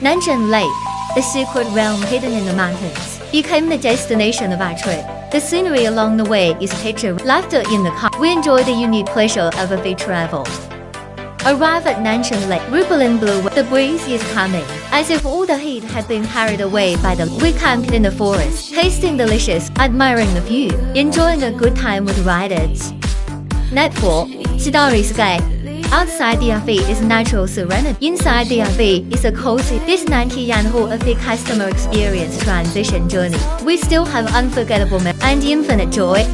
Nantai Lake, a secret realm hidden in the mountains, became the destination of our trip. The scenery along the way is picture laughter in the car. We enjoy the unique pleasure of a bay travel. Arrive at Nantai Lake, rippling blue. The breeze is calming, as if all the heat had been carried away by the. We camped in the forest, tasting delicious, admiring the view, enjoying a good time with riders. Nightfall, Starry sky. Outside the RV is natural serenity. Inside the RV is a cozy, this 90-yen RV customer experience transition journey. We still have unforgettable and infinite joy.